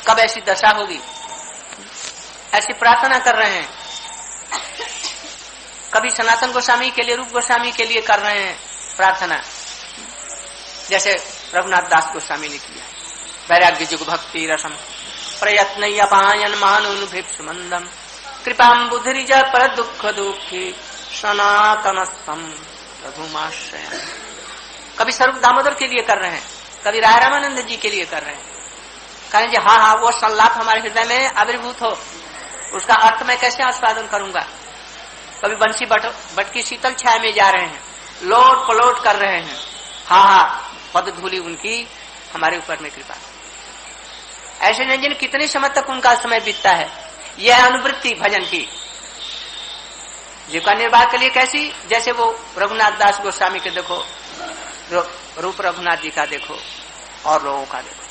कब ऐसी दशा होगी, ऐसी प्रार्थना कर रहे हैं। कभी सनातन गोस्वामी के लिए, रूप गोस्वामी के लिए कर रहे हैं प्रार्थना, जैसे रघुनाथ दास गोस्वामी ने किया। वैराग्य जुग भक्ति रसम प्रयत्न अपायन मानुभिप्स मंदम कृपाम बुद्धिज पर दुख दुखी सनातनस्तम रघुमाश्रय। कभी स्वरूप दामोदर के लिए कर रहे हैं, कभी राय रामानंद जी के लिए कर रहे हैं। कहें जी हाँ हाँ वो संलाप हमारे हृदय में आविर्भूत हो, उसका अर्थ मैं कैसे आस्वादन करूंगा। कभी बंसी बट की शीतल छाया में जा रहे हैं, लोट पलोट कर रहे हैं, हाँ हाँ पद धूली उनकी हमारे ऊपर में कृपा। ऐसे न जाने कितने समय तक उनका समय बीतता है। यह अनुवृत्ति भजन की जीविका निर्वाह के लिए कैसी, जैसे वो रघुनाथ दास गोस्वामी के देखो, रूप रघुनाथ जी का देखो और लोगों का देखो।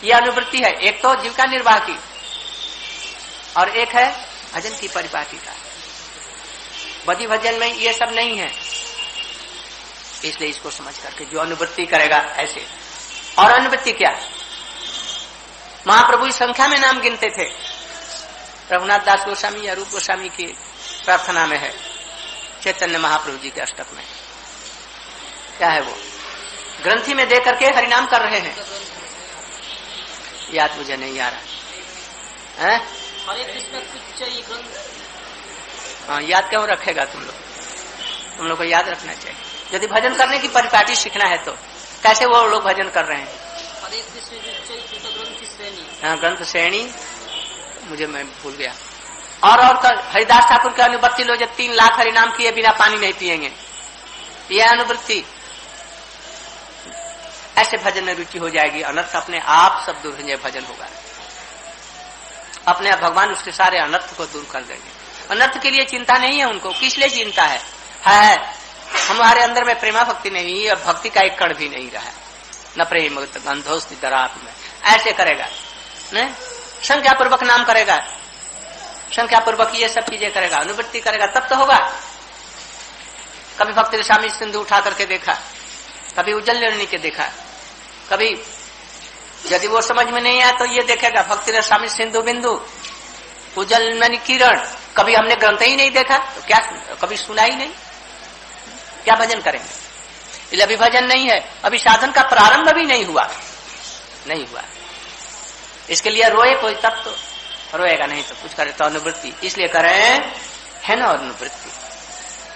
यह अनुवृत्ति है, एक तो जीविका निर्वाह की और एक है भजन की परिपाटी का। बदी भजन में ये सब नहीं है, इसलिए इसको समझ करके जो अनुवृत्ति करेगा ऐसे। और अनुवृत्ति क्या, महाप्रभु संख्या में नाम गिनते थे। रघुनाथ दास गोस्वामी या रूप गोस्वामी की प्रार्थना में है, चैतन्य महाप्रभु जी के अष्टक में क्या है, वो ग्रंथि में दे करके हरिनाम कर रहे हैं। याद मुझे नहीं आ रहा है, हरे कृष्ण ग्रंथ। हाँ याद क्यों रखेगा तुम लोग को याद रखना चाहिए। यदि भजन करने की परिपाटी सीखना है तो कैसे वो लोग भजन कर रहे हैं। हरे कृष्ण ग्रंथ श्रेणी, हाँ ग्रंथ श्रेणी मुझे मैं भूल गया। और हरिदास ठाकुर की अनुवृत्ति लो, जो 3 लाख हरिनाम किए बिना पानी नहीं पिएंगे, यह अनुवृत्ति। ऐसे भजन में रुचि हो जाएगी, अनर्थ अपने आप सब दूर हो, भजन होगा अपने आप, भगवान उसके सारे अनर्थ को दूर कर देंगे। अनर्थ के लिए चिंता नहीं है उनको, किस लिए चिंता है हमारे अंदर में प्रेमा भक्ति नहीं है, भक्ति का एक कण भी नहीं रहा, न प्रेम गंधोस्ति दराप में। ऐसे करेगा न, संख्या पूर्वक नाम करेगा, संख्या पूर्वक ये सब चीजें करेगा, अनुवृत्ति करेगा, तब तो होगा। कभी भक्ति रसामी सिंधु उठा करके देखा, कभी उज्जल के देखा, कभी यदि वो समझ में नहीं आया तो ये देखेगा भक्ति रसामी सिंधु बिंदु उज्जल किरण। कभी हमने ग्रंथ ही नहीं देखा तो क्या, कभी सुना ही नहीं, क्या भजन करेंगे। इसलिए अभी भजन नहीं है, अभी साधन का प्रारंभ भी नहीं हुआ। इसके लिए रोए कोई तब तो रोएगा, नहीं तो कुछ करे तो अनुवृत्ति। इसलिए करें है ना अनुवृत्ति,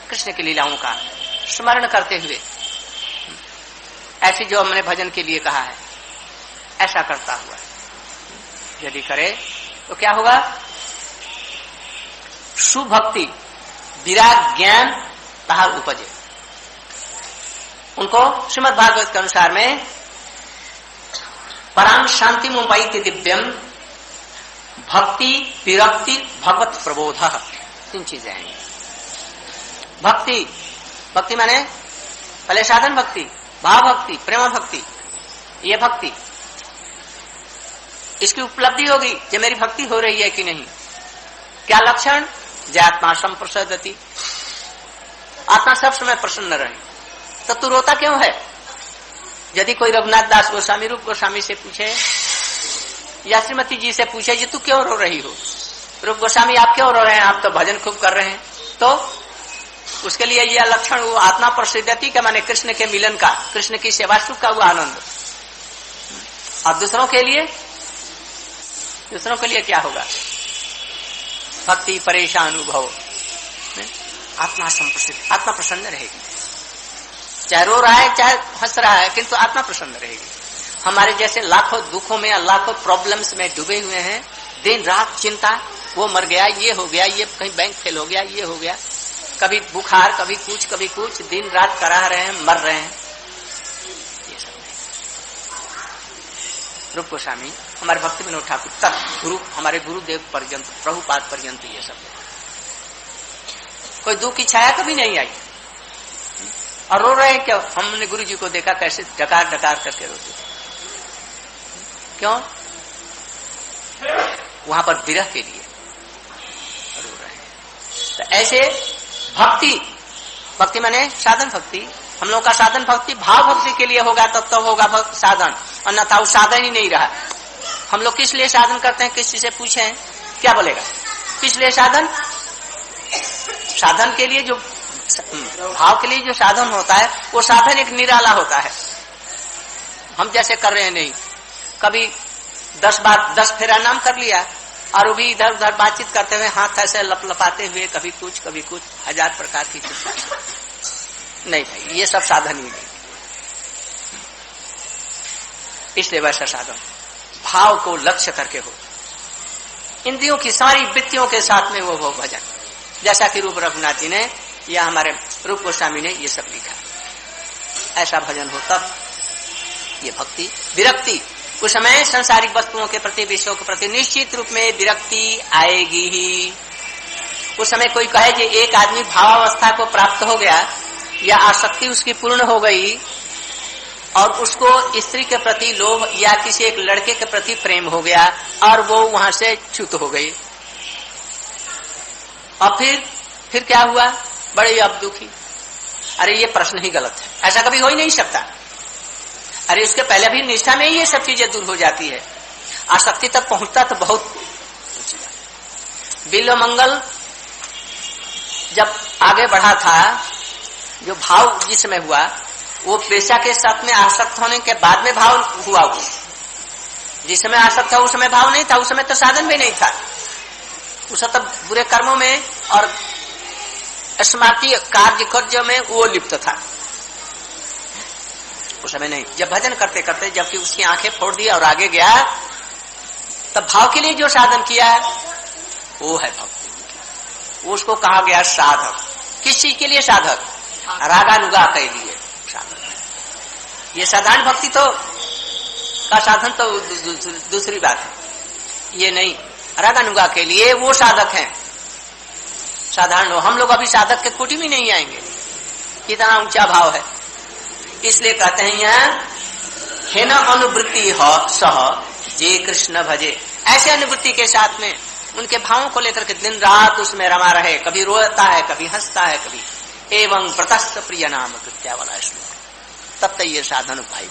कृष्ण की लीलाओं का स्मरण करते हुए। ऐसी जो हमने भजन के लिए कहा है ऐसा करता हुआ यदि करे तो क्या होगा, सुभक्ति विराग ज्ञान कहा उपजे। उनको श्रीमद् भागवत के अनुसार में पराम शांति मुपाइति दिव्यम भक्ति विरक्ति भगवत प्रबोध, 3 चीजें हैं। भक्ति माने पहले साधन भक्ति, भाव भक्ति, प्रेम भक्ति। ये भक्ति इसकी उपलब्धि होगी कि मेरी भक्ति हो रही है कि नहीं। क्या लक्षण, आत्मा संप्रसदति, आत्मा सब समय प्रसन्न रहे। तो तू रोता क्यों है। यदि कोई रघुनाथ दास गोस्वामी, रूप गोस्वामी से पूछे या श्रीमती जी से पूछे जी तू क्यों रो रही हो, रूप गोस्वामी आप क्यों रो रहे हैं, आप तो भजन खूब कर रहे हैं, तो उसके लिए यह लक्षण वो आत्मा प्रसिद्धति का माने कृष्ण के मिलन का, कृष्ण की सेवा सुख का वो आनंद। और दूसरों के लिए क्या होगा, भक्ति परेशान अनुभव, आत्मा संप्रसिद्ध, आत्मा प्रसन्न रहेगी। चाहे रो रहा है चाहे हंस रहा है, किंतु आत्मा प्रसन्न रहेगी। हमारे जैसे लाखों दुखों में, लाखों प्रॉब्लम्स में डूबे हुए हैं, दिन रात चिंता, वो मर गया, ये हो गया, ये कहीं बैंक फेल हो गया, ये हो गया, कभी बुखार, कभी कुछ, दिन रात करा रहे हैं, मर रहे हैं। ये सब नहीं। रूप गोस्वामी, हमारे भक्ति विनोद ठाकुर तक, गुरु, हमारे गुरुदेव पर्यंत, प्रभुपाद पर्यंत ये सब कोई दुख की छाया कभी नहीं आई। और रो रहे हैं क्यों, हमने गुरु जी को देखा कैसे डकार करके रोते थे, क्यों, वहां पर विरह के लिए रो रहे हैं। तो ऐसे भक्ति माने साधन भक्ति, हम लोग का साधन भक्ति भाव भक्ति के लिए होगा तब तो होगा साधन, अन्यथा वो साधन ही नहीं रहा। हम लोग किस लिए साधन करते हैं, किसी से पूछे क्या बोलेगा? किस लिए साधन? साधन के लिए जो भाव के लिए जो साधन होता है वो साधन एक निराला होता है। हम जैसे कर रहे हैं नहीं, कभी 10 फेरा नाम कर लिया और वो भी इधर उधर बातचीत करते हुए हाथ ऐसे लपलपाते हुए कभी कुछ 1000 प्रकार की चीज नहीं भाई, ये सब साधन ही नहीं। इसलिए वैसा साधन भाव को लक्ष्य करके हो, इंद्रियों की सारी वृत्तियों के साथ में वो भजन, जैसा कि रूप रघुनाथ जी ने या हमारे रूप गोस्वामी ने ये सब लिखा। ऐसा भजन हो तब ये भक्ति। विरक्ति, उस समय संसारिक वस्तुओं के प्रति, विषयों के प्रति निश्चित रूप में विरक्ति आएगी ही। उस समय कोई कहे कि एक आदमी भावावस्था को प्राप्त हो गया या आसक्ति उसकी पूर्ण हो गई और उसको स्त्री के प्रति लोभ या किसी एक लड़के के प्रति प्रेम हो गया और वो वहां से च्युत हो गई, और फिर क्या हुआ? बड़े अब दुखी। अरे ये प्रश्न ही गलत है, ऐसा कभी हो ही नहीं सकता। अरे उसके पहले भी निष्ठा में ही ये सब चीजें दूर हो जाती है। आसक्ति तक पहुंचता तो बहुत ऊंची बात। बिल्व मंगल जब आगे बढ़ा था, जो भाव जिस समय हुआ वो पेशा के साथ में आसक्त होने के बाद में भाव हुआ। वो जिस समय आसक्त था उस समय भाव नहीं था, उस समय तो साधन भी नहीं था, उस तब बुरे कर्मों में और स्मार्टी कार्य में वो लिप्त था। उस समय नहीं। जब भजन करते करते जबकि उसकी आंखें फोड़ दी और आगे गया, तब भाव के लिए जो साधन किया वो है भक्ति। वो उसको कहा गया साधक। किस चीज के लिए साधक? रागानुगा के लिए साधक। ये साधारण भक्ति तो का साधन तो दूसरी बात है, ये नहीं। रागानुगा के लिए वो साधक हैं। साधारण हो, हम लोग अभी साधक के कोटि में नहीं आएंगे, कितना ऊंचा भाव है। इसलिए कहते हैं यहाँ है न अनुवृत्ति हो सह जे कृष्ण भजे। ऐसे अनुवृत्ति के साथ में उनके भावों को लेकर के दिन रात उसमें रमा रहे, कभी रोता है, कभी हंसता है, कभी एवं प्रतस्थ प्रिय नाम कृत्या वाला श्लोक, तब तक ये साधन उपाय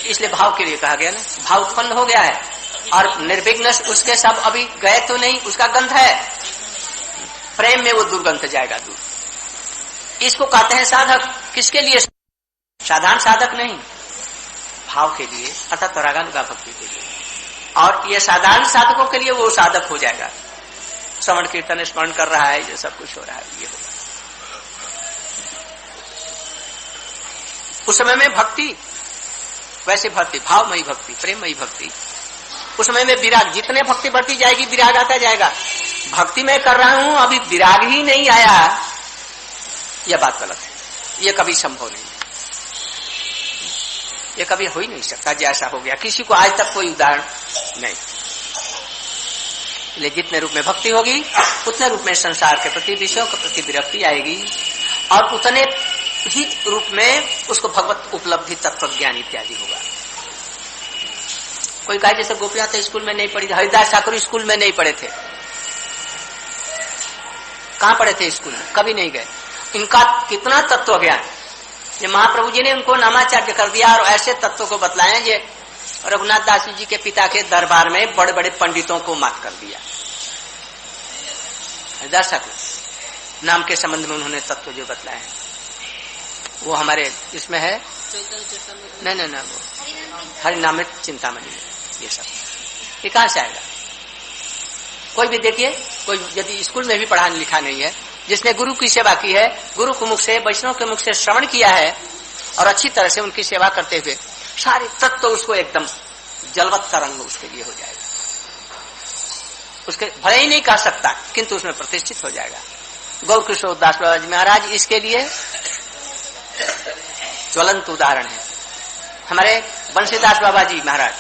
इसलिए भाव के लिए कहा गया ना, भाव उत्पन्न हो गया है और निर्विघ्न उसके सब अभी गए तो नहीं, उसका गंध है, प्रेम में वो दुर्गंध जाएगा दूर। इसको कहते हैं साधक। किसके लिए? साधारण साधक नहीं, भाव के लिए, अर्थात रागानुगा भक्ति के लिए। और ये साधारण साधकों के लिए वो साधक हो जाएगा। श्रवण कीर्तन स्मरण कर रहा है, ये सब कुछ हो रहा है, ये होगा। उस समय में भक्ति वैसे भक्ति, भावमयी भक्ति, प्रेममयी भक्ति। उस समय में विराग, जितने भक्ति बढ़ती जाएगी विराग आता जाएगा। भक्ति में कर रहा हूं, अभी विराग ही नहीं आया, यह बात गलत है। यह कभी संभव नहीं, ये कभी हो ही नहीं सकता। जैसा हो गया, किसी को आज तक कोई उदाहरण नहीं। इसलिए जितने रूप में भक्ति होगी उतने रूप में संसार के प्रति, विषयों के प्रति विरक्ति आएगी और उतने ही रूप में उसको भगवत उपलब्धि, तत्व ज्ञान इत्यादि होगा। कोई कहे जैसे गोपियां तो स्कूल में नहीं पढ़ी, हरिदास ठाकुर स्कूल में नहीं पढ़े थे। कहां पढ़े थे? स्कूल में कभी नहीं गए। इनका कितना तत्व ज्ञान, ये महाप्रभु जी ने उनको नामाचार्य कर दिया और ऐसे तत्व को बतलाया जे रघुनाथ दास जी के पिता के दरबार में बड़े बड़े पंडितों को मात कर दिया। हरिदास ठाकुर नाम के संबंध में उन्होंने तत्व जो बतलाए हैं वो हमारे इसमें है। नहीं, वो हरिनामित चिंतामणि, ये सब ये कहां से आएगा? कोई भी देखिए, कोई यदि स्कूल में भी पढ़ा लिखा नहीं है, जिसने गुरु की सेवा की है, गुरु के मुख से, वैष्णव के मुख से श्रवण किया है और अच्छी तरह से उनकी सेवा करते हुए सारे तत्व तो उसको एकदम जलवत तरंग उसके लिए हो जाएगा। उसके भले ही नहीं कह सकता किंतु उसमें प्रतिष्ठित हो जाएगा। गौर किशोर दास बाबा जी महाराज इसके लिए ज्वलंत उदाहरण है। हमारे बंशीदास बाबा जी महाराज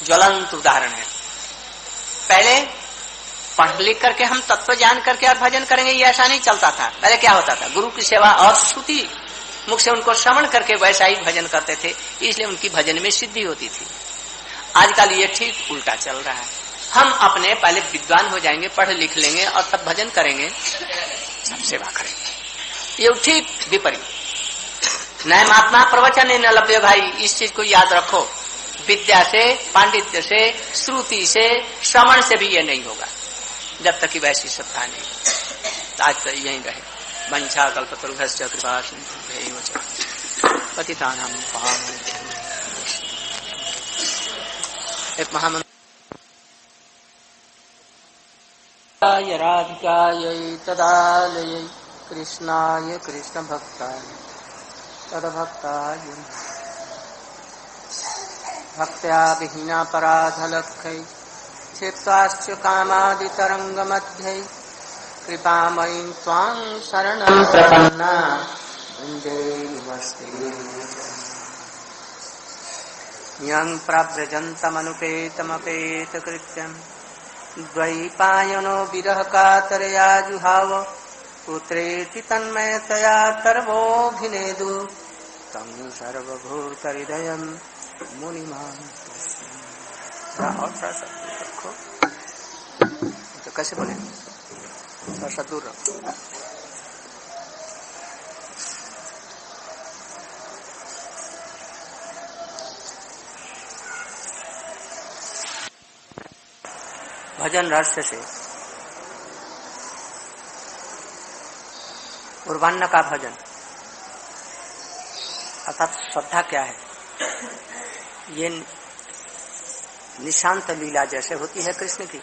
ज्वलंत उदाहरण है। पहले पढ़ लिख करके हम तत्व जान करके और भजन करेंगे, ये ऐसा नहीं चलता था। पहले क्या होता था? गुरु की सेवा और श्रुति मुख से उनको श्रवण करके वैसा ही भजन करते थे, इसलिए उनकी भजन में सिद्धि होती थी। आजकल ये ठीक उल्टा चल रहा है। हम अपने पहले विद्वान हो जाएंगे, पढ़ लिख लेंगे और तब भजन करेंगे, सब सेवा करेंगे। ये ठीक विपरीत। नए महात्मा प्रवचन न लभ्य भाई, इस चीज को याद रखो। विद्या से, पांडित्य से, श्रुति से, श्रवण से भी ये नहीं होगा जब तक कि वैसी श्रद्धा नहीं। आज तो यही रहे। वंशा कल्पतरुभ्यश्च कृपा सिन्धुभ्यैव च पतितानां पावनेभ्यो। एक महामंत्र राधिकायै तदालयै कृष्णाय कृष्ण भक्ताय तदभक्ताय भक्त्या विहीना पराधलक्षै क्षिप्ताश्च कामादितरङ्गमध्ये कृपामयीं त्वां शरणं प्रपन्ना वन्दे नमस्ते। यं प्रव्रजन्तमनुपेतमपेतकृत्यं द्वैपायनो विरह कातरया जुहाव पुत्रेति तन्मयतया सर्वोऽभिनेदु तं सर्वभूतहृदयं मुनिमान् और थोड़ा सा रखो तो कैसे बोले, थोड़ा सा दूर रखो। भजन रहस्य से पूर्वान्न का भजन अर्थात श्रद्धा क्या है। ये निशांत लीला जैसे होती है कृष्ण की,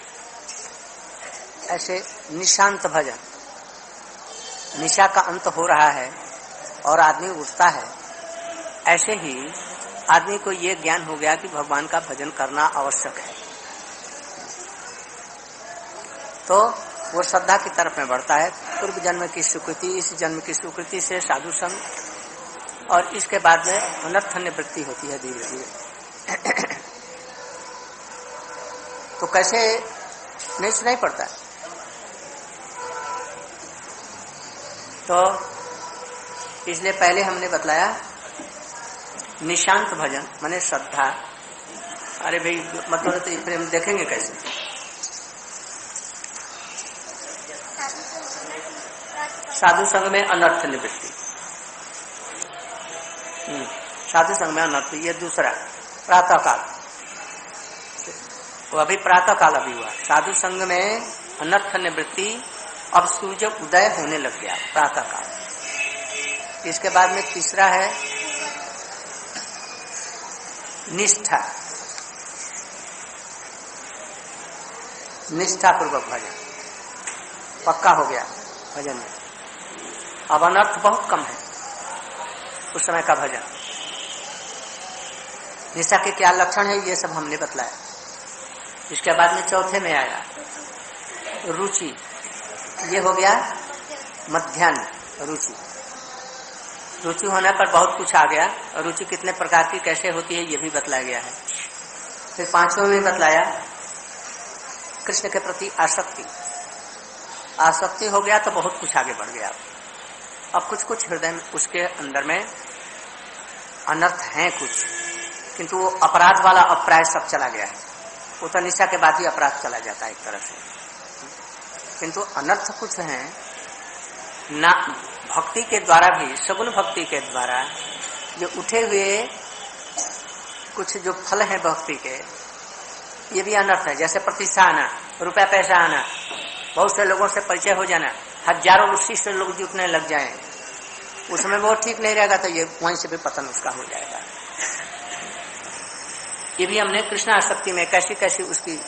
ऐसे निशांत भजन। निशा का अंत हो रहा है और आदमी उठता है, ऐसे ही आदमी को ये ज्ञान हो गया कि भगवान का भजन करना आवश्यक है, तो वो श्रद्धा की तरफ में बढ़ता है। पूर्व जन्म की स्वीकृति, इस जन्म की स्वीकृति से साधु संग, और इसके बाद में अनर्थ निवृत्ति होती है धीरे धीरे। तो कैसे नहीं सुनाई पड़ता है। तो इसलिए पहले हमने बतलाया निशांत भजन माने श्रद्धा। अरे भाई मतलब तो प्रेम देखेंगे कैसे। साधु संग में अनर्थ निवृत्ति, साधु संग में अनर्थ, ये दूसरा प्रातः काल। वो अभी प्रातः काल अभी हुआ। साधु संग में अनर्थ निवृत्ति, अब सूर्य उदय होने लग गया प्रातः काल। इसके बाद में तीसरा है निष्ठा, निष्ठा पूर्वक भजन, पक्का हो गया भजन में। अब अनर्थ बहुत कम है उस समय का भजन। निष्ठा के क्या लक्षण है ये सब हमने बतलाया। इसके बाद में चौथे में आया रुचि, ये हो गया मध्यान्ह रुचि। रुचि होने पर बहुत कुछ आ गया। रुचि कितने प्रकार की कैसे होती है ये भी बतलाया गया है। फिर पांचवें में बतलाया कृष्ण के प्रति आसक्ति। आसक्ति हो गया तो बहुत कुछ आगे बढ़ गया। अब कुछ कुछ हृदय में उसके अंदर में अनर्थ है कुछ, किंतु वो अपराध वाला अप्राय सब चला गया है। वो तो निशा के बाद ही अपराध चला जाता है एक तरह से, किंतु अनर्थ कुछ है ना। भक्ति के द्वारा भी, सगुण भक्ति के द्वारा ये उठे हुए कुछ जो फल है भक्ति के, ये भी अनर्थ है। जैसे प्रतिष्ठा आना, रुपया पैसा आना, बहुत से लोगों से परिचय हो जाना, हजारों शिष्य लोग जुटने लग जाएं, उसमें वो ठीक नहीं रहेगा तो ये वहीं से भी पतन उसका हो जाएगा। ये भी हमने कृष्ण आसक्ति में कैसी कैसी उसकी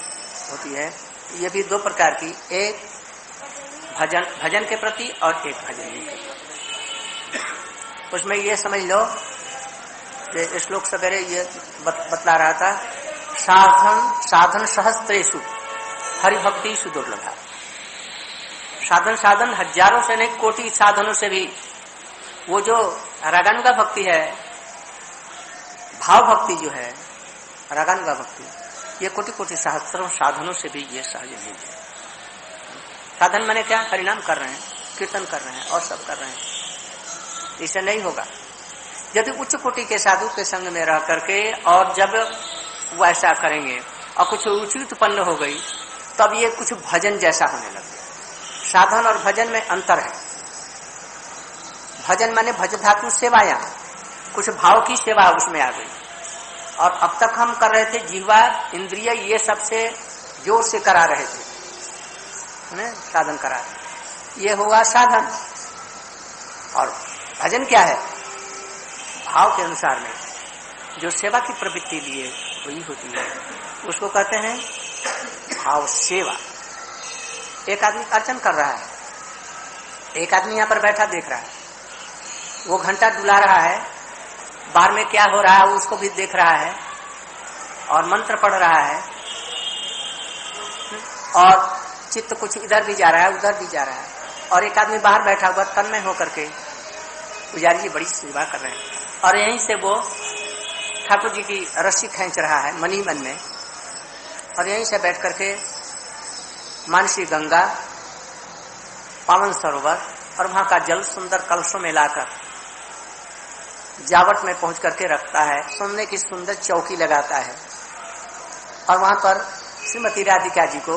होती है। ये भी दो प्रकार की, एक भजन के प्रति और एक भजन के प्रति। उसमें ये समझ लो, ये श्लोक सवेरे ये बतला रहा था, साधन सहस्त्रेषु हरिभक्ति सुदुर्लभा। साधन हजारों से नहीं, कोटि साधनों से भी वो जो रागानुगा भक्ति है, भाव भक्ति जो है रागानुगा भक्ति, ये कोटि कोटि सहस्त्रों साधनों से भी ये सहज नहीं है। साधन माने क्या, हरिनाम कर रहे हैं, कीर्तन कर रहे हैं और सब कर रहे हैं, इसे नहीं होगा। यदि उच्च कोटि के साधु के संग में रह करके और जब वैसा करेंगे और कुछ रुचि उत्पन्न हो गई, तब ये कुछ भजन जैसा होने लग गया। साधन और भजन में अंतर है। भजन माने भज धातु सेवाया, कुछ भाव की सेवा उसमें आ गई। और अब तक हम कर रहे थे जिह्वा इंद्रिय ये सबसे जोर से करा रहे थे, साधन करा रहे, ये हुआ साधन। और भजन क्या है? भाव के अनुसार में जो सेवा की प्रवृत्ति लिए वही होती है, उसको कहते हैं भाव सेवा। एक आदमी अर्चन कर रहा है, एक आदमी यहाँ पर बैठा देख रहा है, वो घंटा डुला रहा है, बाहर में क्या हो रहा है उसको भी देख रहा है और मंत्र पढ़ रहा है, और चित्त कुछ इधर भी जा रहा है उधर भी जा रहा है। और एक आदमी बाहर बैठा हुआ तन्मय होकर के पुजारी जी बड़ी सेवा कर रहे हैं, और यहीं से वो ठाकुर जी की रस्सी खींच रहा है मनी मन में, और यहीं से बैठ करके मानसी गंगा, पावन सरोवर और वहां का जल सुंदर कलशों में लाकर जावट में पहुंच करके रखता है, सोने की सुंदर चौकी लगाता है, और वहां पर श्रीमती राधिका जी को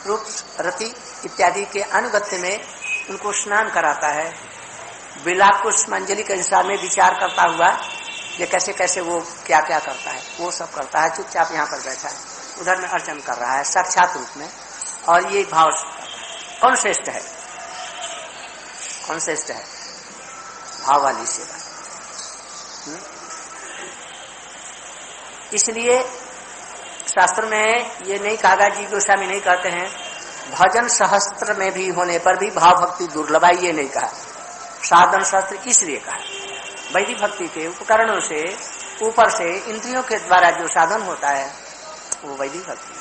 रूप रति इत्यादि के अनुगत्य में उनको स्नान कराता है। बिलाप पुष्पांजलि के हिसाब में विचार करता हुआ ये कैसे कैसे वो क्या क्या करता है वो सब करता है। चुपचाप यहाँ पर बैठा है, उधर में अर्चन कर रहा है साक्षात रूप में, और ये भाव कौन श्रेष्ठ है? कौन श्रेष्ठ है? भाव वाली सेवा। इसलिए शास्त्र में ये नहीं कहा, जी गोस्वामी नहीं कहते हैं भजन सहस्त्र में भी होने पर भी भाव भक्ति दुर्लभ है, ये नहीं कहा। साधन शास्त्र इसलिए कहा वैदिक भक्ति के उपकरणों से ऊपर से इंद्रियों के द्वारा जो साधन होता है वो वैदिक भक्ति,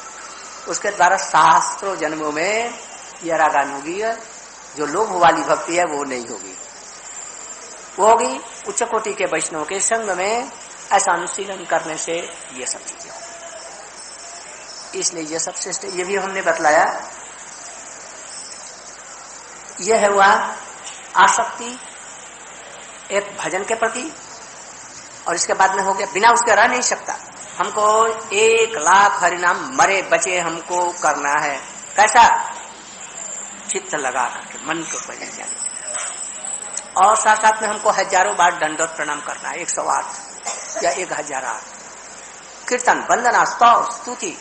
उसके द्वारा शास्त्रों जन्मों में यह रागानुगी जो लोभ वाली भक्ति है वो नहीं होगी। वो होगी उच्च कोटि के वैष्णव के संग में ऐसा अनुशीलन करने से ये सब चीजें होगी। इसलिए ये सब श्रेष्ठ, ये भी हमने बतलाया। यह है हुआ आसक्ति एक भजन के प्रति, और इसके बाद में हो गया बिना उसके रह नहीं सकता। हमको 1,00,000 हरिनाम मरे बचे हमको करना है, कैसा? चित्त लगा करके मन को भजन जाने, और साथ साथ में हमको हजारों बार दंडवत प्रणाम करना है, 108 या 1008। कीर्तन, वंदना, स्तव, स्तुति,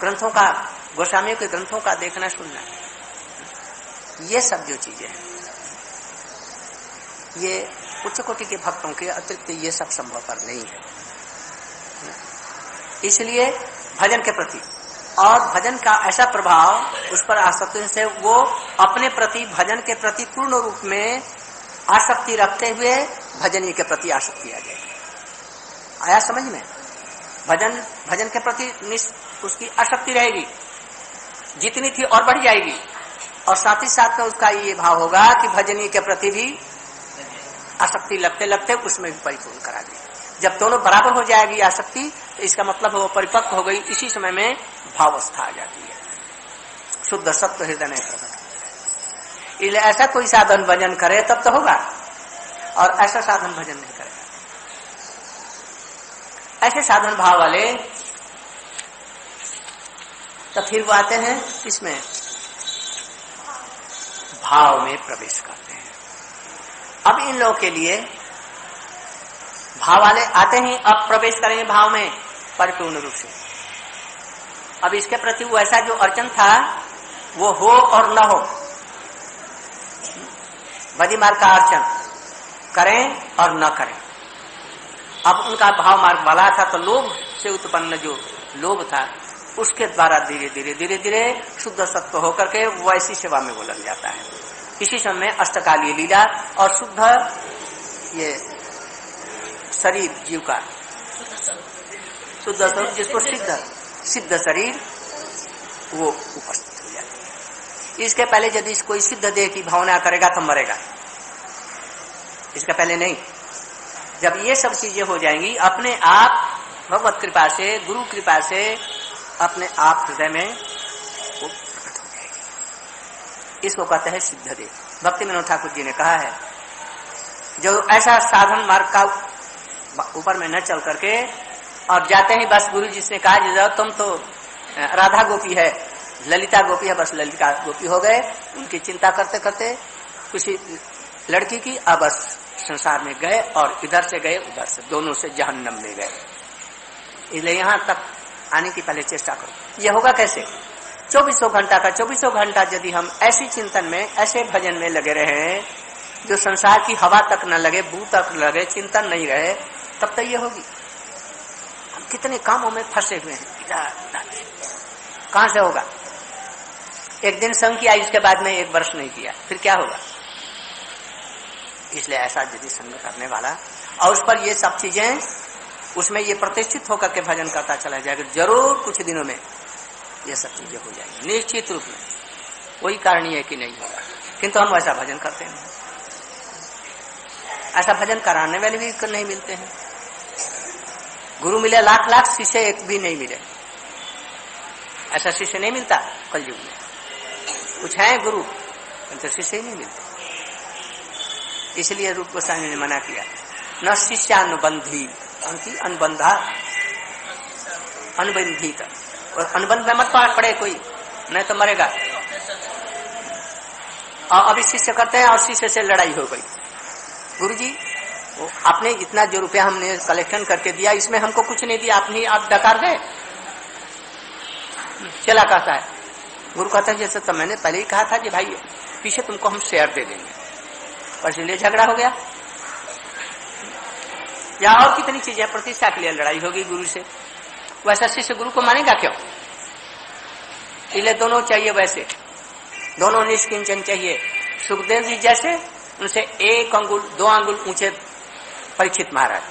ग्रंथों का, गोस्वामियों के ग्रंथों का देखना सुनना, ये सब जो चीजें हैं ये उच्च कोटि के भक्तों के अतिरिक्त ये सब संभव पर नहीं है। इसलिए भजन के प्रति, और भजन का ऐसा प्रभाव उस पर आसक्ति से वो अपने प्रति भजन के प्रति पूर्ण रूप में आसक्ति रखते हुए भजन के प्रति आसक्ति आ जाएगी। आया समझ में? भजन के प्रति उसकी आसक्ति रहेगी, जितनी थी और बढ़ जाएगी, और साथ ही साथ में उसका ये भाव होगा कि भजनी के प्रति भी आसक्ति लगते लगते उसमें भी परिपूर्ण करा देगी। जब दोनों बराबर हो जाएगी आसक्ति, तो इसका मतलब वो परिपक्व हो गई। इसी समय में भावस्था आ जाती है, शुद्ध सत्व हृदय में प्रकट। इसलिए ऐसा कोई साधन भजन करे तब तो होगा, और ऐसा साधन भजन नहीं करेगा। ऐसे साधन भाव वाले तो फिर वो आते हैं इसमें भाव में प्रवेश करते हैं। अब इन लोगों के लिए भाव वाले आते ही अब प्रवेश करेंगे भाव में परिपूर्ण रूप से। अब इसके प्रति वो ऐसा जो अर्चन था वो हो और न हो, बदी मार्ग का अर्चन करें और न करें। अब उनका भाव मार्ग वाला था तो लोभ से उत्पन्न जो लोभ था उसके द्वारा धीरे धीरे धीरे धीरे शुद्ध सत्व होकर के वैसी सेवा में वो लग जाता है। इसी समय अष्टकालीय लीला और शुद्ध ये शरीर जीव का शुद्ध स्वरूप जिसको सिद्ध शरीर वो उपस्थित हो जाती है। इसके पहले यदि कोई सिद्ध देह की भावना करेगा तो मरेगा, इसके पहले नहीं। जब ये सब चीजें हो जाएंगी अपने आप भगवत कृपा से, गुरु कृपा से अपने आप हृदय में वो प्रकट हो जाएगी। इसको कहते हैं सिद्ध देह। भक्ति विनोद ठाकुर जी ने कहा है जो ऐसा साधन मार्ग का ऊपर में न चल करके और जाते ही बस गुरु जी ने कहा जाओ तुम तो राधा गोपी है, ललिता गोपी है, बस ललिता गोपी हो गए। उनकी चिंता करते करते किसी लड़की की अब बस संसार में गए और इधर से गए उधर से, दोनों से जहन्नम में गए। इसलिए यहाँ तक आने की पहले चेष्टा करो। ये होगा कैसे? 24 घंटा का 24 घंटा यदि हम ऐसी चिंतन में, ऐसे भजन में लगे रहे जो संसार की हवा तक न लगे, बू तक लगे, चिंतन नहीं रहे, तब तो ये होगी। हम कितने कामों में फंसे हुए हैं, कहां से होगा? एक दिन संग किया, इसके बाद में 1 वर्ष नहीं किया, फिर क्या होगा? इसलिए ऐसा यदि संग करने वाला और उस पर ये सब चीजें उसमें ये प्रतिष्ठित होकर के भजन करता चला जाएगा, जरूर कुछ दिनों में ये सब चीजें हो जाएंगी निश्चित रूप में। कोई कारण नहीं है कि नहीं होगा, किंतु हम ऐसा भजन करते हैं। ऐसा भजन कराने वाले भी नहीं मिलते हैं। गुरु मिले लाख लाख, शिष्य एक भी नहीं मिले। ऐसा शिष्य नहीं मिलता कलयुग में। कुछ है गुरु, किंतु शिष्य ही नहीं मिलते। इसलिए रूप गोस्वामी ने मना किया, न शिष्यानुबंधी, अनुबंधा अनुबंधित, और अनुबंध में मत पड़े कोई, नहीं तो मरेगा। और अभी शिष्य करते हैं और शिष्य से लड़ाई हो गई। गुरुजी आपने इतना जो रुपया हमने कलेक्शन करके दिया, इसमें हमको कुछ नहीं दिया, आप डकार गए। चला कहता है, गुरु कहता है जैसे तो मैंने पहले ही कहा था कि भाई पीछे तुमको हम शेयर दे देंगे, पर इसलिए झगड़ा हो गया। या और कितनी चीजें, प्रतिष्ठा के लिए लड़ाई होगी गुरु से। वैसा शिष्य गुरु को मानेगा क्यों? इसलिए दोनों चाहिए, वैसे दोनों निष्किंचन चाहिए। सुखदेव जी जैसे, उनसे 1 अंगुल 2 अंगुल ऊंचे परीक्षित महाराज,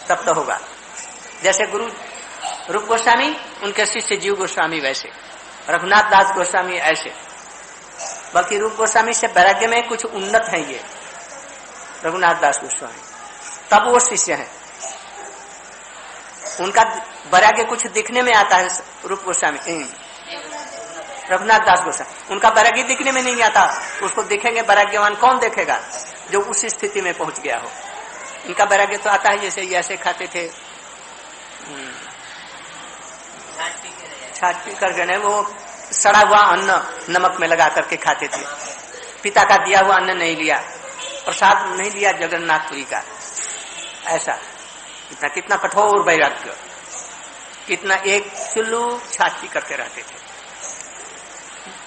तब तो होगा। जैसे गुरु रूप गोस्वामी, उनके शिष्य जीव गोस्वामी वैसे, रघुनाथ दास गोस्वामी ऐसे। बल्कि रूप गोस्वामी से वैराग्य में कुछ उन्नत है ये रघुनाथ दास गोस्वामी, तब वो शिष्य हैं। उनका वैराग्य कुछ दिखने में आता है। रूप गोस्वामी, रघुनाथ दास गोस्वामी, उनका वैराग्य दिखने में नहीं आता। उसको देखेंगे वैराग्यवान कौन देखेगा? जो उस स्थिति में पहुंच गया हो। इनका वैराग्य तो आता है जैसे ये ऐसे खाते थे, छाछ पी करके नहीं, वो सड़ा हुआ अन्न नमक में लगा करके खाते थे। पिता का दिया हुआ अन्न नहीं लिया, प्रसाद नहीं लिया जगन्नाथपुरी का। ऐसा कितना कठोर वैराग्य, कितना एक चुल्लू छाछ पी करके रहते थे।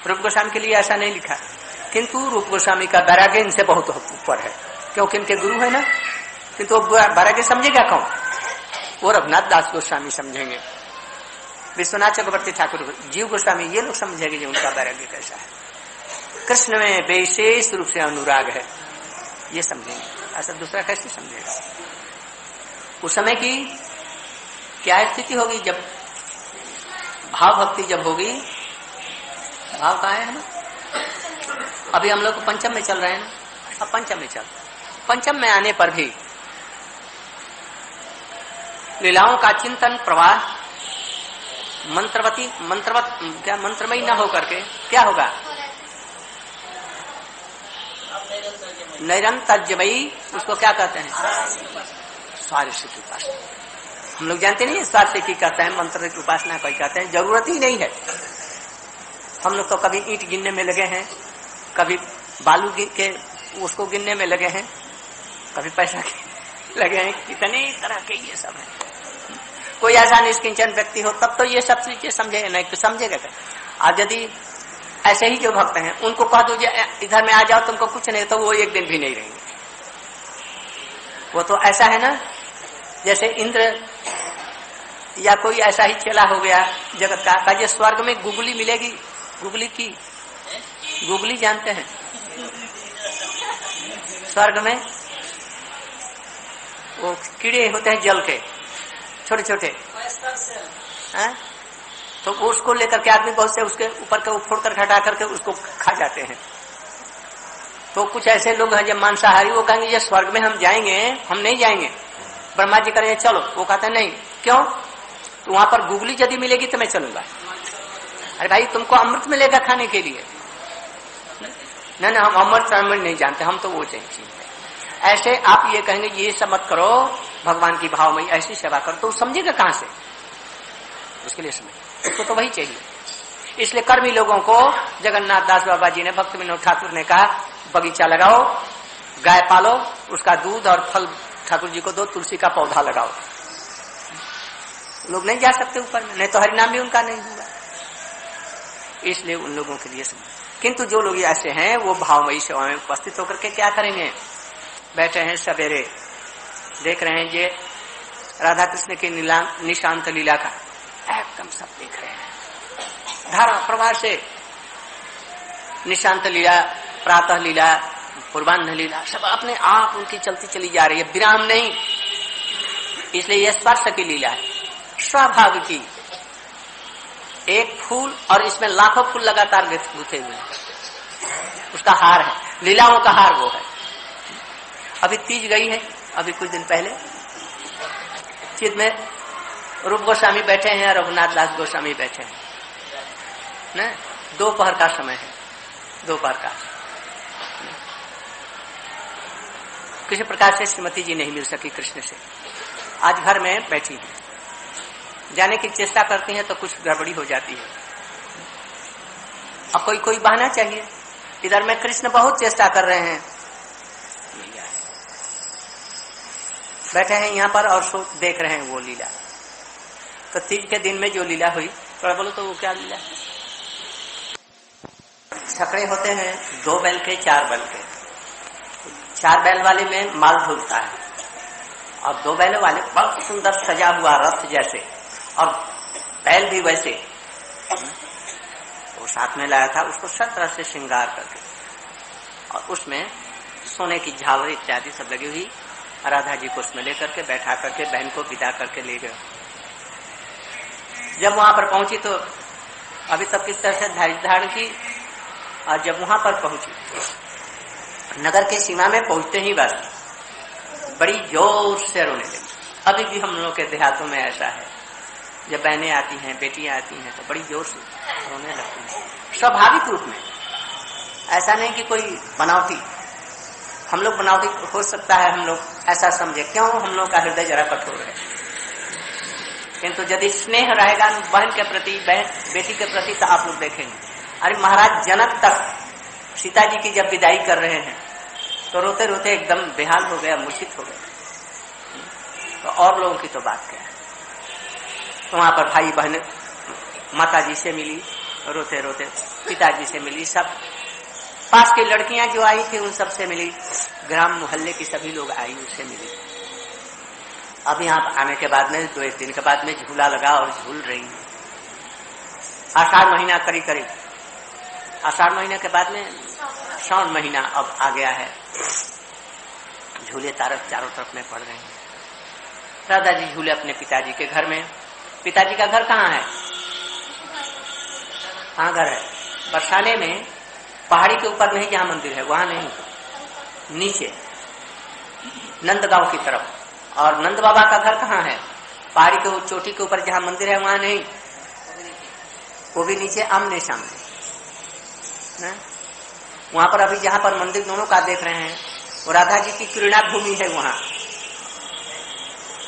रूप गोस्वामी के लिए ऐसा नहीं लिखा, किंतु रूप गोस्वामी का वैराग्य इनसे बहुत ऊपर है, क्योंकि इनके गुरु है ना। किंतु वैराग्य समझेगा कौन? वो रघुनाथ दास गोस्वामी समझेंगे, विश्वनाथ चक्रवर्ती ठाकुर, जीव गोस्वामी, ये लोग समझेंगे कि उनका वैराग्य कैसा है। कृष्ण में विशेष रूप से अनुराग है, ये समझेंगे। ऐसा दूसरा कैसे समझेगा? उस समय की क्या स्थिति होगी जब भाव भक्ति जब होगी। भाव कहाँ है ना? अभी हम लोग पंचम में चल रहे हैं ना, अब पंचम में चल, पंचम में आने पर भी लीलाओं का चिंतन प्रवाह मंत्रमयी न होकर के क्या होगा? नैरंतर्यमयी, उसको क्या कहते हैं? स्वार्थ की उपासना। हम लोग जानते नहीं स्वार्थ की कहते हैं, मंत्र की उपासना कोई कहते हैं, जरूरत ही नहीं है। हम लोग तो कभी ईंट गिनने में लगे हैं, कभी बालू के उसको गिनने में लगे हैं, कभी पैसा लगे हैं, कितने तरह के ये सब है। कोई ऐसा निष्किंचन व्यक्ति हो तब तो ये सब चीजें समझेगा, नहीं तो समझेगा क्या? आज यदि ऐसे ही जो भक्त हैं उनको कह दो इधर में आ जाओ, तुमको कुछ नहीं, तो वो एक दिन भी नहीं रहेंगे। वो तो ऐसा है ना, जैसे इंद्र या कोई ऐसा ही चेला हो गया जगत का, ये स्वर्ग में गुगली मिलेगी। गुगली की, गुगली जानते हैं? स्वर्ग में वो कीड़े होते हैं जल के, छोटे छोटे, तो उसको लेकर के आदमी बहुत से उसके ऊपर के फोड़ कर हटा करके उसको खा जाते हैं। तो कुछ ऐसे लोग हैं जब मांसाहारी, वो कहेंगे ये स्वर्ग में हम जाएंगे, हम नहीं जाएंगे। ब्रह्मा जी करेंगे चलो, वो कहते हैं नहीं। क्यों? तो वहां पर गुगली यदि मिलेगी तो मैं चलूंगा। अरे भाई तुमको अमृत मिलेगा खाने के लिए। नहीं हम अमृत नहीं जानते, हम तो वो चाहिए। ऐसे आप ये कहेंगे ये सब मत करो, भगवान की भावमयी ऐसी सेवा कर, तो समझेगा कहां से? उसके लिए समय, उसको तो वही चाहिए। इसलिए कर्मी लोगों को जगन्नाथ दास बाबा जी ने, भक्त विनोद ठाकुर ने कहा, बगीचा लगाओ, गाय पालो, उसका दूध और फल ठाकुर जी को दो, तुलसी का पौधा लगाओ। लोग नहीं जा सकते ऊपर में, नहीं तो हरिनाम भी उनका नहीं हुआ। इसलिए उन लोगों के लिए समय। किंतु जो लोग ऐसे हैं वो भावमयी सेवा में उपस्थित होकर के क्या करेंगे? बैठे हैं सवेरे, देख रहे हैं ये राधा कृष्ण की निशांत लीला का एकदम सब देख रहे हैं, धारा प्रवाह से निशांत लीला, प्रातः लीला, पूर्वान्ह लीला, सब अपने आप उनकी चलती चली जा रही है, विराम नहीं। इसलिए यह स्पर्श की लीला है, स्वाभाव की। एक फूल और इसमें लाखों फूल लगातार गुथे हुए हैं, उसका हार है, लीलाओं का हार वो है। अभी तीज गई है, अभी कुछ दिन पहले चिद में रूप गोस्वामी बैठे हैं, रघुनाथ दास गोस्वामी बैठे हैं न, दोपहर का समय है, दोपहर का। किसी प्रकार से श्रीमती जी नहीं मिल सकी कृष्ण से, आज घर में बैठी है, जाने की चेष्टा करती हैं तो कुछ गड़बड़ी हो जाती है। अब कोई बहाना चाहिए, इधर में कृष्ण बहुत चेष्टा कर रहे हैं, बैठे हैं यहाँ पर और देख रहे हैं वो लीला। तो तीज के दिन में जो लीला हुई, थोड़ा बोलो तो वो क्या लीला? छकड़े होते हैं 2 बैल के, 4 बैल के। 4 बैल वाले में माल ढुलता है और 2 बैल वाले बहुत सुंदर सजा हुआ रथ जैसे, और बैल भी वैसे वो साथ में लाया था, उसको सब तरह से श्रृंगार करके, और उसमें सोने की झालर इत्यादि सब लगी हुई। राधा जी को उसमें लेकर के बैठा करके बहन को विदा करके ले गए। जब वहां पर पहुंची तो अभी तक किस तरह से धारण की, और जब वहां पर पहुंची, नगर के सीमा में पहुंचते ही बस बड़ी जोर से रोने लगी। अभी भी हम लोगों के देहातों में ऐसा है, जब बहनें आती हैं, बेटियां आती हैं तो बड़ी जोर से रोने लगती हैं, स्वाभाविक रूप में। ऐसा नहीं कि कोई बनावटी, हम लोग बनावटी हो सकता है, हम लोग ऐसा समझे, क्यों? हम लोग का हृदय जरा कठोर है। किंतु यदि स्नेह रहेगा बहन के प्रति, बेटी के प्रति, तो आप लोग देखेंगे। अरे महाराज जनक तक सीता जी की जब विदाई कर रहे हैं तो रोते रोते एकदम बेहाल हो गया, मूर्छित हो गया। तो और लोगों की तो बात क्या है। तो वहां पर भाई बहन माता जी से मिली, रोते रोते पिताजी से मिली, सब पास की लड़कियां जो आई थी उन सब से मिली, ग्राम मोहल्ले की सभी लोग आई, उससे मिली। अब यहाँ आने के बाद में 2-1 दिन के बाद में झूला लगा और झूल रही है। आषाढ़ महीना करीब, आषाढ़ महीने के बाद में श्रावण महीना अब आ गया है, झूले चारों तरफ में पड़ रहे हैं। राधा जी झूले अपने पिताजी के घर में। पिताजी का घर कहाँ है? कहाँ घर है? बरसाने में, पहाड़ी के ऊपर नहीं जहाँ मंदिर है, वहां नहीं, नीचे नंदगांव की तरफ। और नंद बाबा का घर कहाँ है? पहाड़ी के चोटी के ऊपर जहाँ मंदिर है वहां नहीं, वो भी नीचे आमने सामने। वहां पर अभी जहां पर मंदिर दोनों का देख रहे हैं, वो राधा जी की क्रीड़ा भूमि है, वहां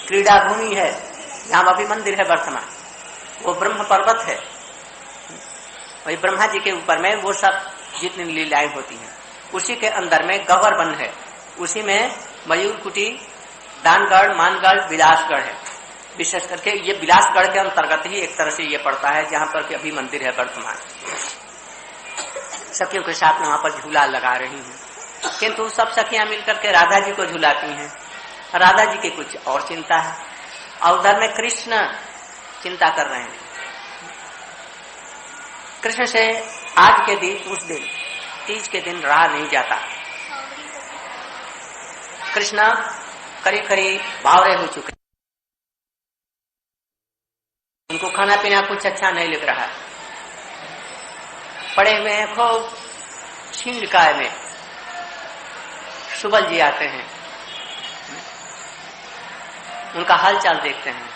क्रीड़ा भूमि है जहां अभी मंदिर है वर्तमान। वो ब्रह्म पर्वत है, वही ब्रह्मा जी के ऊपर में वो सब जितनी लीलाएं होती हैं, उसी के अंदर में गवर वन है, उसी में मयूर कुटी, दानगढ़, मानगढ़, बिलासगढ़ है। विशेष करके ये बिलासगढ़ के अंतर्गत ही एक तरह से ये पड़ता है, जहां पर कि अभी मंदिर है वर्तमान। सखियों के साथ में वहां पर झूला लगा रही हैं, किंतु सब सखियां मिलकर के राधा जी को झुलाती हैं। राधा जी की कुछ और चिंता है, और उधर में कृष्ण चिंता कर रहे हैं। कृष्ण से आज के दिन, उस दिन तीज के दिन रहा नहीं जाता। कृष्ण करीब करीब बावरे हो चुके, उनको खाना पीना कुछ अच्छा नहीं लग रहा, पड़े हुए हैं खूब छींडकाय में। सुबल जी आते हैं, उनका हालचाल देखते हैं,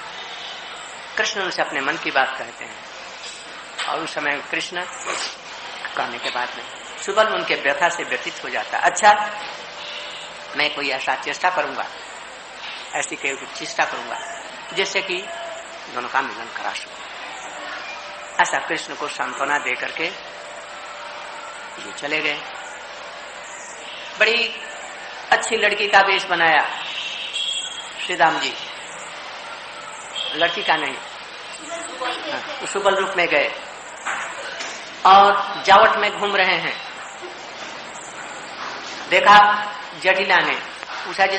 कृष्ण उनसे अपने मन की बात कहते हैं, और उस समय कृष्ण कहने के बाद में सुबल उनके व्यथा से व्यतीत हो जाता। अच्छा, मैं कोई ऐसा चेष्टा करूंगा, ऐसी चेष्टा करूंगा जिससे कि दोनों का मिलन करा सकूं। ऐसा कृष्ण को सांत्वना दे करके ये चले गए। बड़ी अच्छी लड़की का वेश बनाया श्री राम जी, लड़की का नहीं, सुबल रूप में गए और जावट में घूम रहे हैं। देखा जटिला ने, पूछा जी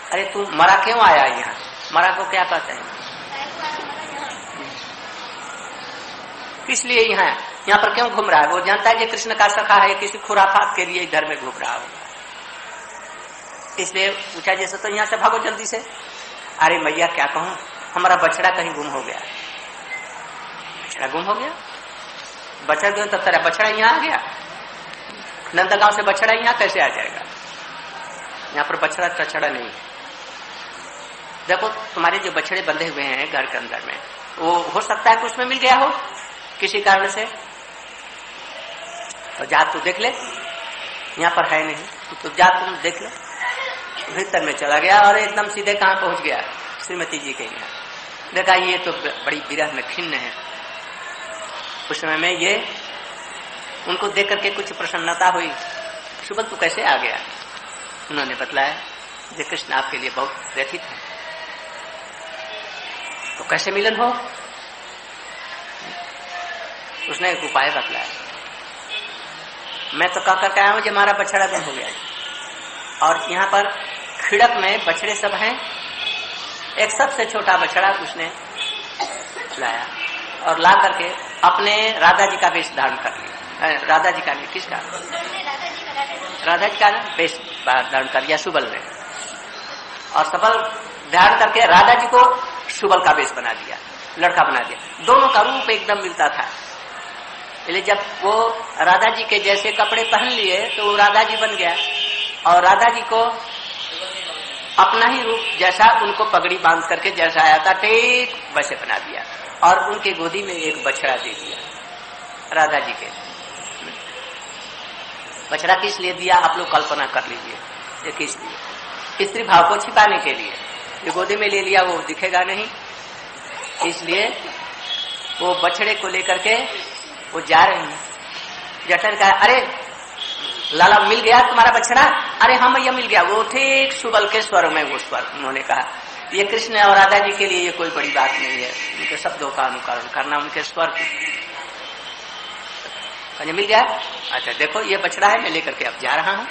अरे तू मरा क्यों आया यहाँ? मरा को क्या कहते हैं? किस लिए यहाँ पर क्यों घूम रहा है? वो जानता है कि कृष्ण का सखा है, किसी खुराफात के लिए इधर में घूम रहा होगा, इसलिए पूछा जैसे तो यहाँ से भागो जल्दी से। अरे मैया क्या कहूं, हमारा बछड़ा कहीं गुम हो गया। बछड़ा गुम हो गया? बछड़ा गया तो तेरा बछड़ा यहाँ आ गया? नंदगांव से बछड़ा यहाँ कैसे आ जाएगा? यहाँ पर बछड़ा टछड़ा नहीं है। देखो तुम्हारे जो बछड़े बंधे हुए हैं घर के अंदर में, वो हो सकता है कि उसमें मिल गया हो किसी कारण से, तो जा तू देख ले, यहाँ पर है नहीं, तो जा तुम देख ले। भीतर में चला गया और एकदम सीधे कहाँ पहुंच गया? श्रीमती जी के यहाँ। देखा ये तो बड़ी विरह में खिन्न है। उस समय में ये उनको देख करके कुछ प्रसन्नता हुई। सुबल तू कैसे आ गया? उन्होंने बतलाया कि कृष्ण आपके लिए बहुत व्यथित है। तो कैसे मिलन हो? उसने एक उपाय बतलाया। मैं तो कह करके आया हूं कि हमारा बछड़ा गुम हो गया और यहाँ पर खिड़क में बछड़े सब हैं। एक सबसे छोटा बछड़ा उसने लाया और ला करके अपने राधा जी का वेश धारण कर लिया। राधा जी का नहीं, किसका? राधा जी का वेश धारण कर लिया सुबल ने, और सबल धारण करके राधा जी को सुबल का वेश बना दिया, लड़का बना दिया। दोनों का रूप एकदम मिलता था। इसलिए जब वो राधा जी के जैसे कपड़े पहन लिए तो वो राधा जी बन गया, और राधा जी को अपना ही रूप जैसा उनको पगड़ी बांध करके जैसा आया था ठीक वैसे बना दिया, और उनके गोदी में एक बछड़ा दे दिया राधा जी के। बछड़ा किस लिए दिया आप लोग कल्पना कर लीजिए, ये किस लिए? स्त्री भाव को छिपाने के लिए। जो गोदी में ले लिया वो दिखेगा नहीं, इसलिए वो बछड़े को लेकर के वो जा रही है। जटन का अरे लाला मिल गया तुम्हारा बछड़ा? अरे हाँ मैया मिल गया। वो ठीक सुबल के स्वर में वो स्वर उन्होंने कहा। ये कृष्ण और राधा जी के लिए ये कोई बड़ी बात नहीं है, उनके शब्दों का अनुकरण करना, उनके स्वर मिल गया। अच्छा देखो ये बछड़ा है, मैं लेकर के अब जा रहा हूँ।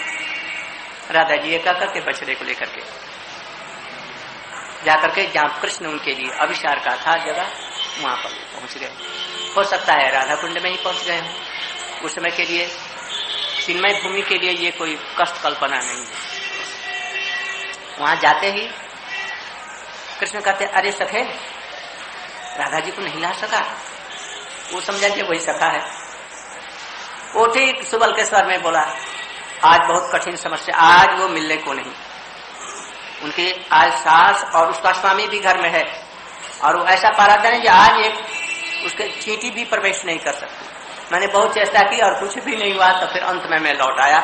राधा जी ये कह करके बछड़े को लेकर के जाकर के जहाँ कृष्ण उनके लिए अभिसार का था जगह, वहां पर पहुंच गए। हो सकता है राधा कुंड में ही पहुंच गए हों। उस समय के लिए चिन्मय भूमि के लिए ये कोई कष्ट कल्पना नहीं है। वहां जाते ही कृष्ण कहते अरे सखे, राधा जी को नहीं ला सका? वो समझा कि वही सखा है। वो ठीक सुबल के स्वर में बोला आज बहुत कठिन समस्या, आज वो मिलने को नहीं। उनके आज सास और उसका स्वामी भी घर में है, और वो ऐसा पाराधन है कि आज एक उसके चींटी भी प्रवेश नहीं कर सकती। मैंने बहुत चेष्टा की और कुछ भी नहीं हुआ, तो फिर अंत में मैं लौट आया।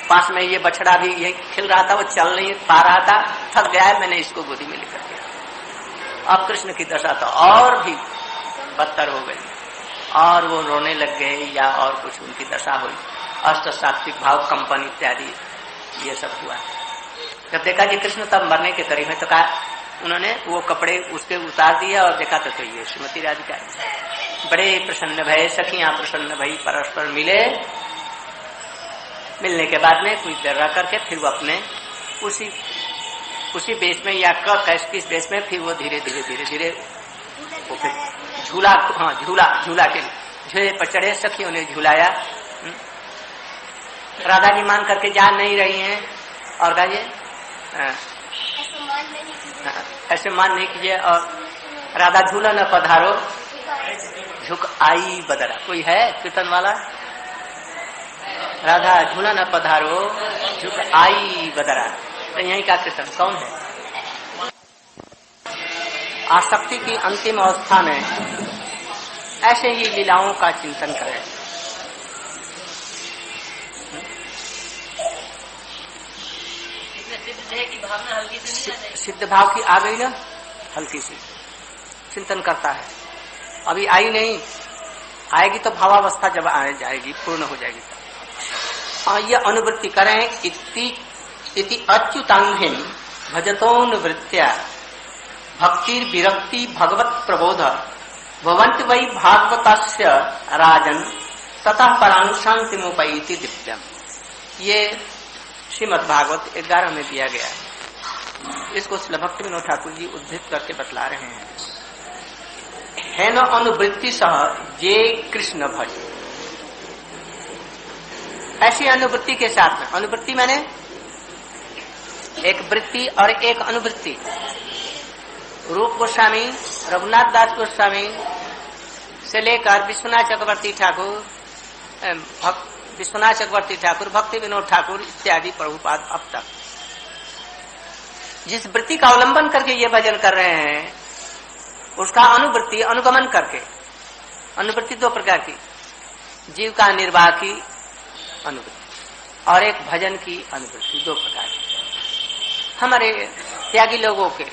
पास में ये बछड़ा भी ये खिल रहा था, वो चल नहीं पा रहा था, थक गया है, मैंने इसको गोदी में लेकर गया। अब कृष्ण की दशा तो और भी बदतर हो गई, और वो रोने लग गए या और कुछ उनकी दशा हुई। अष्ट सात्विक भाव कंपन इत्यादि ये सब हुआ। जब देखा कि कृष्ण तब मरने के करीब है, तो कहा उन्होंने वो कपड़े उसके उतार दिए और देखा तो ये श्रीमती राधिका। बड़े प्रसन्न भय, सखियां प्रसन्न भई, परस्पर मिले। मिलने के बाद में कुछ देर रह करके फिर वो अपने उसी बेस में या किस बेस में फिर वो धीरे धीरे वो फिर झूला के झूले पर चढ़े। सखियों ने झूलाया। राधा जी मान करके जा नहीं रही हैं, और कहिए ऐसे मान नहीं कीजिए। और राधा झूला न पधारो झुक आई बदरा। कोई है कीर्तन वाला? राधा झूला न पधारो झुक आई बदरा, तो यही का कीर्तन कौन है? आसक्ति की अंतिम अवस्था में ऐसे ही लीलाओं का चिंतन करें। सिद्ध भाव की आ गई ना, हल्की सी चिंतन करता है, अभी आई नहीं, आएगी तो भावावस्था जब आ जाएगी, पूर्ण हो जाएगी। यह अनुवृत्ति करें। इति अच्युतांघ्रिम भजतोनुवृत्त्या भक्तिर विरक्ति भगवत प्रबोध भवन्ति वै भागवतस्य राजन ततः परां शांतिमुपैति दिव्यम। ये श्रीमद् भागवत 11 में दिया गया है। इसको श्री भक्ति विनोद ठाकुर जी उद्धृत करके बतला रहे हैं। है न अनुवृत्ति सह जे कृष्ण भज। ऐसी अनुवृत्ति के साथ में, अनुवृत्ति माने एक वृत्ति और एक अनुवृत्ति। रूप गोस्वामी, रघुनाथ दास गोस्वामी से लेकर विश्वनाथ चक्रवर्ती ठाकुर, भक्ति विनोद ठाकुर इत्यादि प्रभुपाद अब तक जिस वृत्ति का अवलंबन करके ये भजन कर रहे हैं, उसका अनुवृत्ति अनुगमन करके, अनुवृत्ति दो प्रकार की, जीव का निर्वाह की अनुवृत्ति और एक भजन की अनुवृत्ति, दो प्रकार की। हमारे त्यागी लोगों के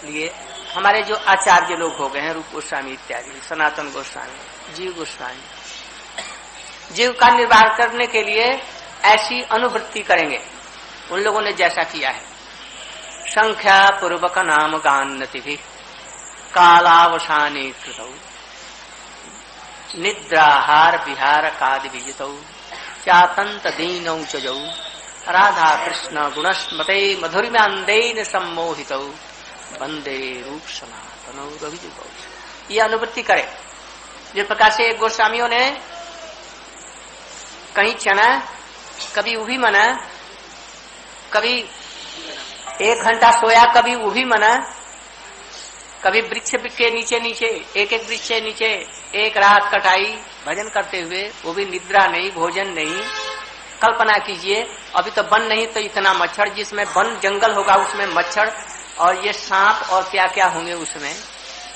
लिए हमारे जो आचार्य लोग हो गए हैं, रूप गोस्वामी इत्यादि, सनातन गोस्वामी, जीव गोस्वामी, जीव का निर्वाह करने के लिए ऐसी अनुवृत्ति करेंगे। उन लोगों ने जैसा किया है, संख्या पूर्वक नाम गान्नति भी कालावसाने कृतौ निद्राहार विहार कादि विजितौ चातंत दीनौ चजौ राधा कृष्ण गुणस्मते मधुरिमांदेन सम्मोहितौ वंदे रूप सनातनौ रविजुगौ। ये अनुवृत्ति करे। जिस प्रकार से गोस्वामियों ने कहीं चना, कभी उभी मना, कभी 1 घंटा सोया, कभी उभी मना, कभी वृक्ष के नीचे नीचे, एक एक वृक्ष के नीचे एक रात कटाई भजन करते हुए, वो भी निद्रा नहीं, भोजन नहीं। कल्पना कीजिए, अभी तो वन नहीं तो इतना मच्छर, जिसमें वन जंगल होगा उसमें मच्छर और ये सांप और क्या क्या होंगे उसमें।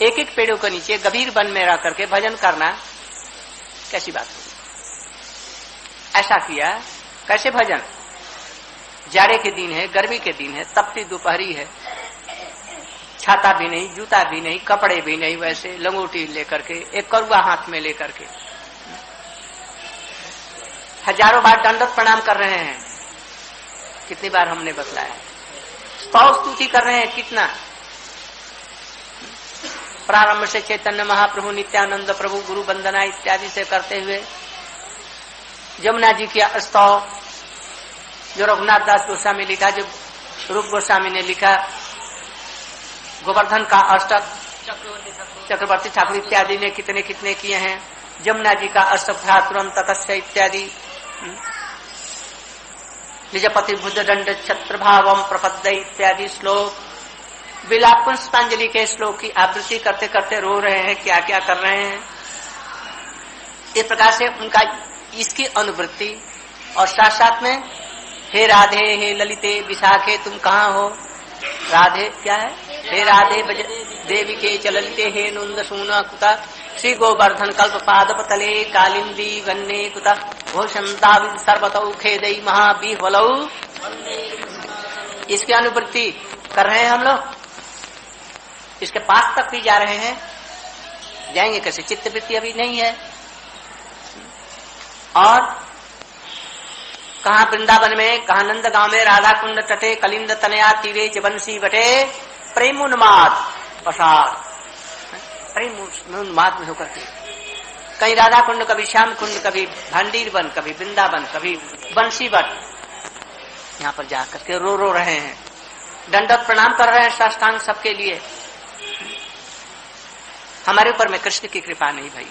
एक एक पेड़ों के नीचे गंभीर वन में रह करके भजन करना कैसी बात होगी। ऐसा किया। कैसे भजन? जाड़े के दिन है, गर्मी के दिन है, तपती दोपहरी है, छाता भी नहीं, जूता भी नहीं, कपड़े भी नहीं, वैसे लंगोटी लेकर के, एक करुआ हाथ में लेकर के हजारों बार दंडवत प्रणाम कर रहे हैं। कितनी बार हमने बतलाया, स्तव स्तुति कर रहे हैं कितना। प्रारंभ से चैतन्य महाप्रभु, नित्यानंद प्रभु, गुरु वंदना इत्यादि से करते हुए जमुना जी की स्तव जो रघुनाथ दास गोस्वामी लिखा, जो रूप गोस्वामी ने लिखा, गोवर्धन का अष्टक, चक्रवर्ती ठाकुर इत्यादि ने कितने कितने किए हैं, जमुना जी का अष्टक भ्रातुरम ततस्य इत्यादि, निजपति बुद्ध दंड छत्र भावम प्रपद्य इत्यादि श्लोक, विलाप पुष्पांजलि के श्लोक की आवृत्ति करते करते रो रहे हैं, क्या क्या कर रहे हैं। इस प्रकार से उनका इसकी अनुवृत्ति। और साथ साथ में हे राधे, हे ललिते, विशाखे, तुम कहाँ हो। राधे क्या है? हे राधे देवी के चललिते, हे नुंद सूना कुता, श्री गोवर्धन कल्प पाद पतले, कालिंदी वन्ने कुता, घोषंता सर्वतौ खेदई महाबीहवलौ। इसकी अनुवृत्ति कर रहे हैं हम लोग। इसके पास तक भी जा रहे हैं, जाएंगे कैसे? चित्तवृत्ति अभी नहीं है। और कहा वृंदावन में, कहा नंद गांव में, राधा कुंड तटे, कलिंद तनया तीरे जबंसी बटे, प्रेमोन्माद प्रसाद, प्रेमोन्माद में होकर के कहीं राधा कुंड, कभी श्याम कुंड, कभी भांडीर वन, कभी वृंदावन, कभी बंसी बट, यहाँ पर जाकर के रो रहे हैं, दंडवत प्रणाम कर रहे हैं साष्टांग सबके लिए। हमारे ऊपर में कृष्ण की कृपा नहीं भाई।